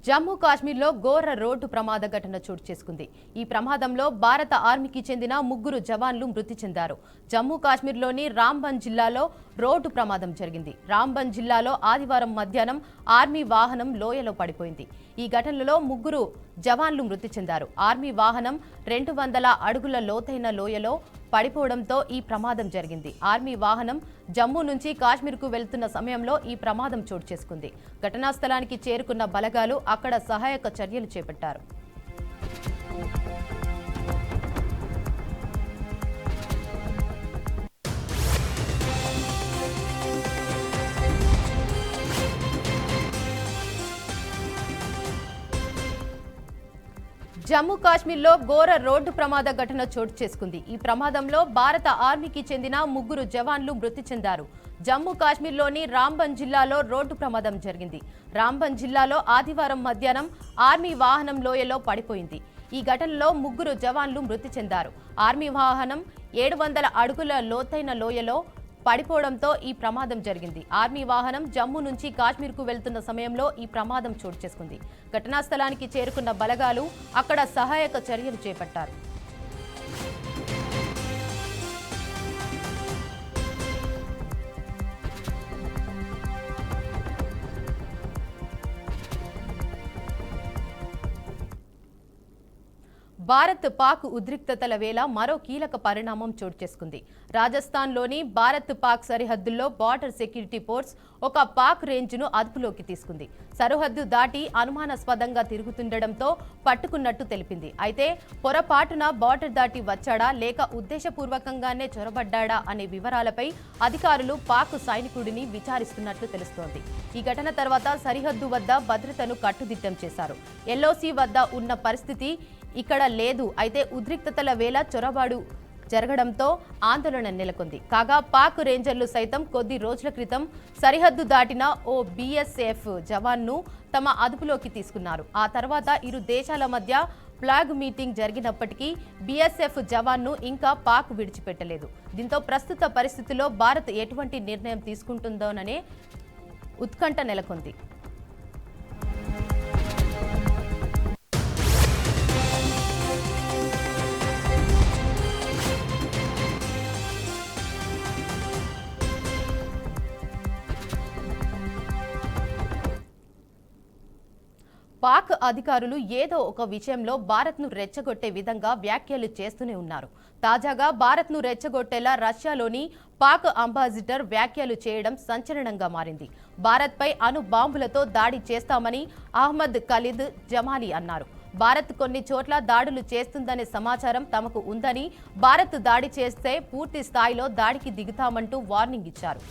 జమ్మూ కాశ్మీర్లో ఘోర రోడ్డు ప్రమాద ఘటన చోటు చేసుకుంది. ఈ ప్రమాదంలో భారత ఆర్మీకి చెందిన 3 జవాన్లు మృతి చెందారు. జమ్మూ కాశ్మీర్లోని రాంబన్ జిల్లాలో రోడ్డు ప్రమాదం జరిగింది. రాంబన్ జిల్లాలో ఆదివారం మధ్యాహ్నం ఆర్మీ వాహనం లోయలో పడిపోయింది. ఈ ఘటనలో 3 జవాన్లు మృతి చెందారు. ఆర్మీ వాహనం 200 అడుగుల లోతైన లోయలో పడిపోవడంతో ఈ ప్రమాదం జరిగింది. ఆర్మీ వాహనం జమ్మూ నుంచి కాశ్మీర్కు వెళ్తున్న సమయంలో ఈ ప్రమాదం చోటు చేసుకుంది. ఘటనా స్థలానికి చేరుకున్న బలగాలు అక్కడ సహాయక చర్యలు చేపట్టారు. జమ్మూ కాశ్మీర్లో ఘోర రోడ్డు ప్రమాద ఘటన చోటు చేసుకుంది. ఈ ప్రమాదంలో భారత ఆర్మీకి చెందిన 3 జవాన్లు మృతి చెందారు. జమ్మూ కాశ్మీర్లోని రాంబన్ జిల్లాలో రోడ్డు ప్రమాదం జరిగింది. రాంబన్ జిల్లాలో ఆదివారం మధ్యాహ్నం ఆర్మీ వాహనం లోయలో పడిపోయింది. ఈ ఘటనలో 3 జవాన్లు మృతి చెందారు. ఆర్మీ వాహనం 700 అడుగుల లోతైన లోయలో పడిపోవడంతో ఈ ప్రమాదం జరిగింది. ఆర్మీ వాహనం జమ్మూ నుంచి కాశ్మీర్కు వెళ్తున్న సమయంలో ఈ ప్రమాదం చోటు చేసుకుంది. ఘటనా స్థలానికి చేరుకున్న బలగాలు అక్కడ సహాయక చర్యలు చేపట్టారు. భారత్ పాక్ ఉద్రిక్తతల వేళ మరో కీలక పరిణామం చోటు చేసుకుంది. రాజస్థాన్లోని భారత్ పాక్ సరిహద్దుల్లో బార్డర్ సెక్యూరిటీ ఫోర్స్ ఒక పాక్ రేంజ్ను అదుపులోకి తీసుకుంది. సరిహద్దు దాటి అనుమానాస్పదంగా తిరుగుతుండటంతో పట్టుకున్నట్టు తెలిపింది. అయితే పొరపాటున బార్డర్ దాటి వచ్చాడా లేక ఉద్దేశపూర్వకంగానే చొరబడ్డాడా అనే వివరాలపై అధికారులు పాక్ సైనికుడిని విచారిస్తున్నట్లు తెలుస్తోంది. ఈ ఘటన తర్వాత సరిహద్దు వద్ద భద్రతను కట్టుదిట్టం చేశారు. ఎల్ఓసి వద్ద ఉన్న పరిస్థితి ఇక్కడ లేదు. అయితే ఉద్రిక్తతల వేళ చొరబాటు జరగడంతో ఆందోళన నెలకొంది. కాగా పాక్ రేంజర్లు సైతం కొద్ది రోజుల క్రితం సరిహద్దు దాటిన ఓ బీఎస్ఎఫ్ జవాన్ను తమ అదుపులోకి తీసుకున్నారు. ఆ తర్వాత ఇరు దేశాల మధ్య ఫ్లాగ్ మీటింగ్ జరిగినప్పటికీ బీఎస్ఎఫ్ జవాన్ను ఇంకా పాక్ విడిచిపెట్టలేదు. దీంతో ప్రస్తుత పరిస్థితుల్లో భారత్ ఎటువంటి నిర్ణయం తీసుకుంటుందోననే ఉత్కంఠ నెలకొంది. పాక్ అధికారులు ఏదో ఒక విషయంలో భారత్ను రెచ్చగొట్టే విధంగా వ్యాఖ్యలు చేస్తూనే ఉన్నారు. తాజాగా భారత్ను రెచ్చగొట్టేలా రష్యాలోని పాక్ అంబాసిడర్ వ్యాఖ్యలు చేయడం సంచలనంగా మారింది. భారత్పై అణు బాంబులతో దాడి చేస్తామని అహ్మద్ ఖలీద్ జమాలీ అన్నారు. భారత్ కొన్ని చోట్ల దాడులు చేస్తుందనే సమాచారం తమకు ఉందని, భారత్ దాడి చేస్తే పూర్తి స్థాయిలో దాడికి దిగుతామంటూ వార్నింగ్ ఇచ్చారు.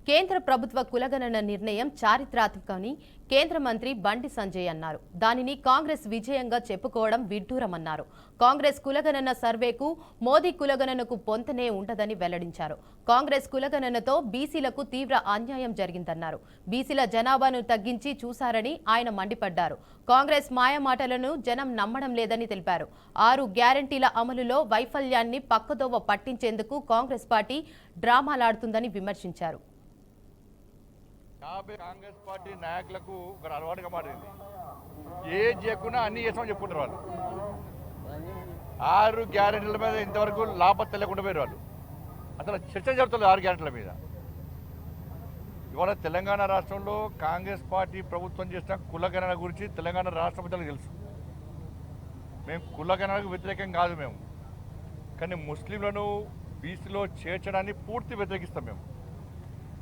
కేంద్ర ప్రభుత్వ కులగణన నిర్ణయం చారిత్రాత్మకమని కేంద్ర మంత్రి బండి సంజయ్ అన్నారు. దానిని కాంగ్రెస్ విజయంగా చెప్పుకోవడం విడ్డూరమన్నారు. కాంగ్రెస్ కులగణన సర్వేకు మోదీ కులగణనకు పొంతనే ఉంటదని వెల్లడించారు. కాంగ్రెస్ కులగణనతో బీసీలకు తీవ్ర అన్యాయం జరిగిందన్నారు. బీసీల జనాభాను తగ్గించి చూశారని ఆయన మండిపడ్డారు. కాంగ్రెస్ మాయమాటలను జనం నమ్మడం లేదని తెలిపారు. 6 గ్యారంటీల అమలులో వైఫల్యాన్ని పక్కదోవ పట్టించేందుకు కాంగ్రెస్ పార్టీ డ్రామాలాడుతుందని విమర్శించారు. కాంగ్రెస్ పార్టీ నాయకులకు ఒక అలవాటుగా మారింది. ఏది చేయకుండా అన్ని చేస్తామని చెప్పుకుంటారు వాళ్ళు. 6 గ్యారెంటీల మీద ఇంతవరకు లాభం తెలియకుండా పోయారు వాళ్ళు. అసలు చర్చ జరుగుతుంది 6 గ్యారెంటీల మీద. ఇవాళ తెలంగాణ రాష్ట్రంలో కాంగ్రెస్ పార్టీ ప్రభుత్వం చేసిన కులగణన గురించి తెలంగాణ రాష్ట్ర ప్రజలకు తెలుసు. మేము కులగణనకు వ్యతిరేకం కాదు మేము, కానీ ముస్లింలను బీసీలో చేర్చడాన్ని పూర్తి వ్యతిరేకిస్తాం మేము.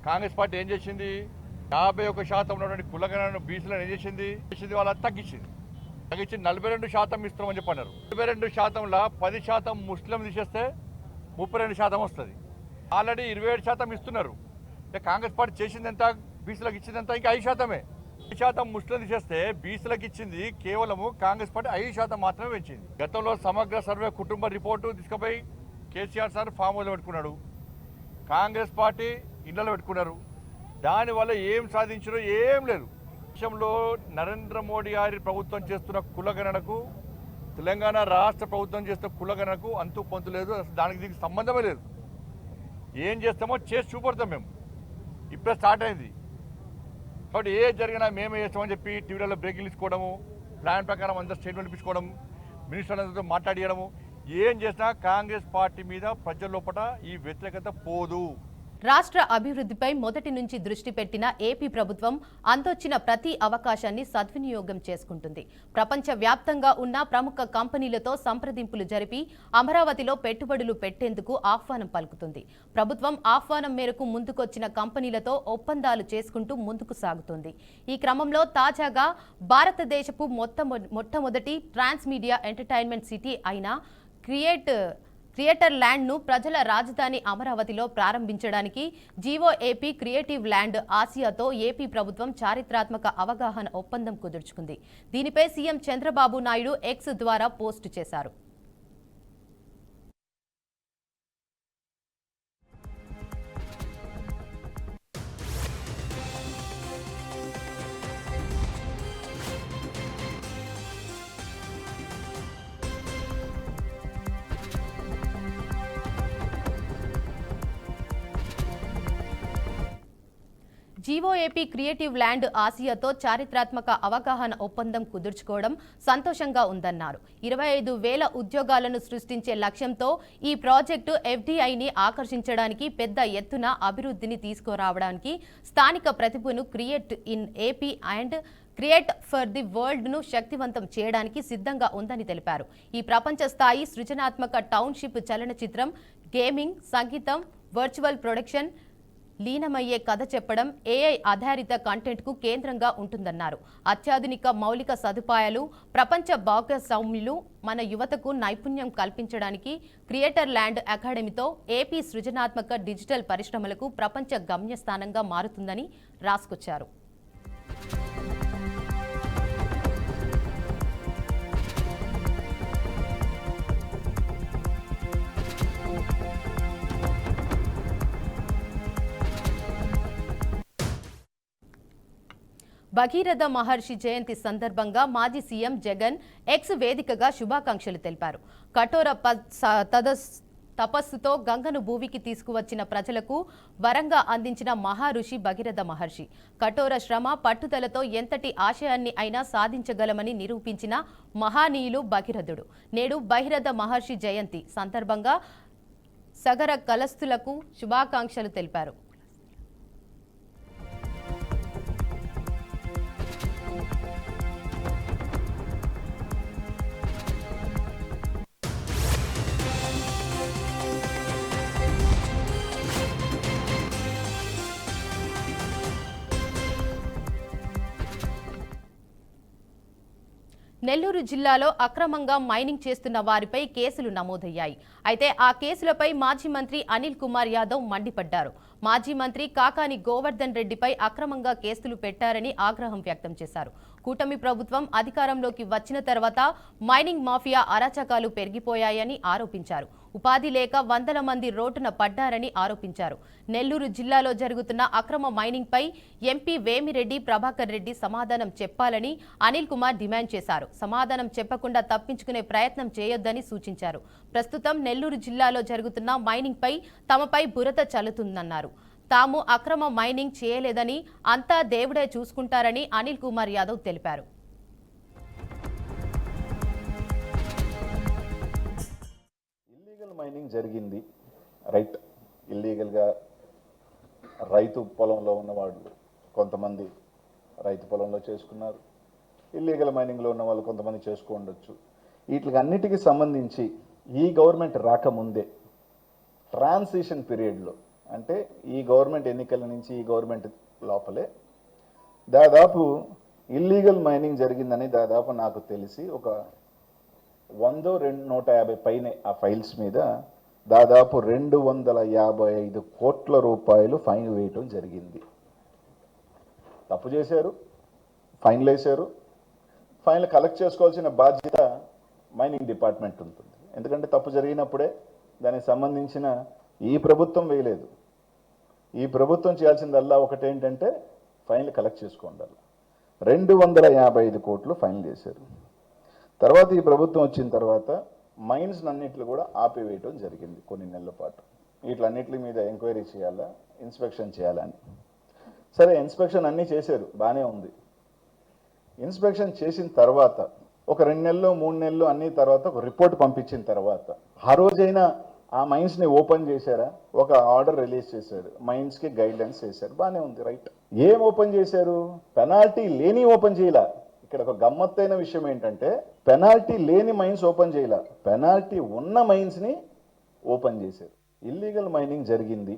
కాంగ్రెస్ పార్టీ ఏం చేసింది? 51% ఉన్నటువంటి కులగణను బీసీలను ఏం చేసింది? వాళ్ళ తగ్గించింది. 42% ఇస్తామని చెప్పన్నారు. 42%లో 10% ముస్లిం తీసేస్తే 32% వస్తుంది. ఆల్రెడీ 27% ఇస్తున్నారు. కాంగ్రెస్ పార్టీ చేసింది ఎంత, బీసీలకు ఇచ్చింది ఎంత? ఇంకా 5%. శాతం ముస్లిం తీసేస్తే బీసీలకు ఇచ్చింది కేవలము కాంగ్రెస్ పార్టీ 5% మాత్రమే పెంచింది. గతంలో సమగ్ర సర్వే కుటుంబ రిపోర్టు తీసుకుపోయి కేసీఆర్ సార్ ఫామ్ హౌస్లో పెట్టుకున్నాడు, కాంగ్రెస్ పార్టీ ఇళ్లలో పెట్టుకున్నారు. దానివల్ల ఏం సాధించారో ఏం లేదు. దేశంలో నరేంద్ర మోడీ గారి ప్రభుత్వం చేస్తున్న కులగణనకు, తెలంగాణ రాష్ట్ర ప్రభుత్వం చేస్తున్న కులగణనకు అంతు పొంతు లేదు. దానికి దీనికి సంబంధమే లేదు. ఏం చేస్తామో చేసి చూపడతాం. మేము ఇప్పుడే స్టార్ట్ అయింది కాబట్టి ఏ జరిగినా మేమే చేస్తామని చెప్పి టీవీలలో బ్రేకింగ్ ఇచ్చుకోవడము, ప్లాన్ ప్రకారం అందరూ స్టేట్మెంట్ ఇప్పించుకోవడం, మినిస్టర్లతో మాట్లాడియడము, ఏం చేసినా కాంగ్రెస్ పార్టీ మీద ప్రజల లోపల ఈ వ్యతిరేకత పోదు. రాష్ట్ర అభివృద్ధిపై మొదటి నుంచి దృష్టి పెట్టిన ఏపీ ప్రభుత్వం అంతొచ్చిన ప్రతి అవకాశాన్ని సద్వినియోగం చేసుకుంటుంది. ప్రపంచ వ్యాప్తంగా ఉన్న ప్రముఖ కంపెనీలతో సంప్రదింపులు జరిపి అమరావతిలో పెట్టుబడులు పెట్టేందుకు ఆహ్వానం పలుకుతుంది. ప్రభుత్వం ఆహ్వానం మేరకు ముందుకొచ్చిన కంపెనీలతో ఒప్పందాలు చేసుకుంటూ ముందుకు సాగుతుంది. ఈ క్రమంలో తాజాగా భారతదేశపు మొట్టమొదటి ట్రాన్స్మీడియా ఎంటర్టైన్మెంట్ సిటీ అయిన క్రియేటర్ ల్యాండ్ను ప్రజల రాజధాని అమరావతిలో ప్రారంభించడానికి జీవో ఏపీ క్రియేటివ్ ల్యాండ్ ఆసియాతో ఏపీ ప్రభుత్వం చారిత్రాత్మక అవగాహన ఒప్పందం కుదుర్చుకుంది. దీనిపై సీఎం చంద్రబాబు నాయుడు ఎక్స్ ద్వారా పోస్టు చేశారు. జీవో ఏపీ క్రియేటివ్ ల్యాండ్ ఆసియాతో చారిత్రాత్మక అవగాహన ఒప్పందం కుదుర్చుకోవడం సంతోషంగా ఉందన్నారు. 25,000 ఉద్యోగాలను సృష్టించే లక్ష్యంతో ఈ ప్రాజెక్టు ఎఫ్డీఐని ఆకర్షించడానికి, పెద్ద ఎత్తున అభివృద్ధిని తీసుకురావడానికి, స్థానిక ప్రతిభను create in AP and create for the world ను శక్తివంతం చేయడానికి సిద్ధంగా ఉందని తెలిపారు. ఈ ప్రపంచ స్థాయి సృజనాత్మక టౌన్షిప్ చలనచిత్రం, గేమింగ్, సంగీతం, వర్చువల్ ప్రొడక్షన్, లీనమయ్యే కథ చెప్పడం, ఏఐ ఆధారిత కంటెంట్కు కేంద్రంగా ఉంటుందన్నారు. అత్యాధునిక మౌలిక సదుపాయాలు, ప్రపంచ భాగస్వామ్యులు మన యువతకు నైపుణ్యం కల్పించడానికి క్రియేటర్ ల్యాండ్ అకాడమీతో ఏపీ సృజనాత్మక డిజిటల్ పరిశ్రమలకు ప్రపంచ గమ్యస్థానంగా మారుతుందని రాసుకొచ్చారు. భగీరథ మహర్షి జయంతి సందర్భంగా మాజీ సీఎం జగన్ ఎక్స్ వేదికగా శుభాకాంక్షలు తెలిపారు. కఠోర తపస్సుతో గంగను భూమికి తీసుకువచ్చిన ప్రజలకు వరంగా అందించిన మహారుషి భగీరథ మహర్షి. కఠోర శ్రమ, పట్టుదలతో ఎంతటి ఆశయాన్ని అయినా సాధించగలమని నిరూపించిన మహానీయులు భగీరథుడు. నేడు భగీరథ మహర్షి జయంతి సందర్భంగా సగర కలస్తులకు శుభాకాంక్షలు తెలిపారు. నెల్లూరు జిల్లాలో అక్రమంగా మైనింగ్ చేస్తున్న వారిపై కేసులు నమోదయ్యాయి. అయితే ఆ కేసులపై మాజీ మంత్రి అనిల్ కుమార్ యాదవ్ మండిపడ్డారు. మాజీ మంత్రి కాకాని గోవర్ధన్ రెడ్డిపై అక్రమంగా కేసులు పెట్టారని ఆగ్రహం వ్యక్తం చేశారు. కూటమి ప్రభుత్వం అధికారంలోకి వచ్చిన తర్వాత మైనింగ్ మాఫియా అరాచకాలు పెరిగిపోయాయని ఆరోపించారు. ఉపాధి లేక వందల మంది రోడ్డున పడ్డారని ఆరోపించారు. నెల్లూరు జిల్లాలో జరుగుతున్న అక్రమ మైనింగ్ పై ఎంపీ వేమిరెడ్డి ప్రభాకర్ రెడ్డి సమాధానం చెప్పాలని అనిల్ కుమార్ డిమాండ్ చేశారు. సమాధానం చెప్పకుండా తప్పించుకునే ప్రయత్నం చేయొద్దని సూచించారు. ప్రస్తుతం నెల్లూరు జిల్లాలో జరుగుతున్న మైనింగ్ పై తమపై బురద చల్లుతుందన్నారు. తాము అక్రమ మైనింగ్ చేయలేదని, అంతా దేవుడే చూసుకుంటారని అనిల్ కుమార్ యాదవ్ తెలిపారు. ఇల్లీగల్ మైనింగ్ జరిగింది, రైట్. ఇల్లీగల్గా రైతు పొలంలో ఉన్నవాళ్ళు కొంతమంది రైతు పొలంలో చేసుకున్నారు, ఇల్లీగల్ మైనింగ్లో ఉన్న వాళ్ళు కొంతమంది చేసుకోండొచ్చు. వీటికి అన్నిటికీ సంబంధించి ఈ గవర్నమెంట్ రాకముందే ట్రాన్సిషన్ పీరియడ్లో, అంటే ఈ గవర్నమెంట్ ఎన్నికల నుంచి ఈ గవర్నమెంట్ లోపలే దాదాపు ఇల్లీగల్ మైనింగ్ జరిగిందని దాదాపు నాకు తెలిసి ఒక 100-150 పైనే ఆ ఫైల్స్ మీద దాదాపు 255 కోట్ల రూపాయలు ఫైన్ వేయటం జరిగింది. తప్పు చేశారు, ఫైన్లు వేశారు. ఫైన్లు కలెక్ట్ చేసుకోవాల్సిన బాధ్యత మైనింగ్ డిపార్ట్మెంట్ ఉంటుంది. ఎందుకంటే తప్పు జరిగినప్పుడే దానికి సంబంధించిన ఈ ప్రభుత్వం వేయలేదు. ఈ ప్రభుత్వం చేయాల్సిందల్లా ఒకటేంటంటే ఫైన్లు కలెక్ట్ చేసుకోండాలి. 255 కోట్లు ఫైన్లు చేశారు. తర్వాత ఈ ప్రభుత్వం వచ్చిన తర్వాత మైన్స్ అన్నింటిని కూడా ఆపివేయటం జరిగింది కొన్ని నెలల పాటు. వీటిలన్నింటి మీద ఎంక్వైరీ చేయాలా, ఇన్స్పెక్షన్ చేయాలని. సరే, ఇన్స్పెక్షన్ అన్నీ చేశారు, బాగానే ఉంది. ఇన్స్పెక్షన్ చేసిన తర్వాత ఒక 2 నెలలు 3 నెలలు అన్ని తర్వాత ఒక రిపోర్ట్ పంపించిన తర్వాత ఆ రోజైనా ఆ మైన్స్ని ఓపెన్ చేశారా? ఒక ఆర్డర్ రిలీజ్ చేశారు, మైన్స్కి గైడ్లైన్స్ చేశారు, బాగానే ఉంది, రైట్. ఏం ఓపెన్ చేశారు? పెనాల్టీ లేని ఓపెన్ చేయలే. ఇక్కడ ఒక గమ్మత్తైన విషయం ఏంటంటే పెనాల్టీ లేని మైన్స్ ఓపెన్ చేయలే, పెనాల్టీ ఉన్న మైన్స్ని ఓపెన్ చేశారు. ఇల్లీగల్ మైనింగ్ జరిగింది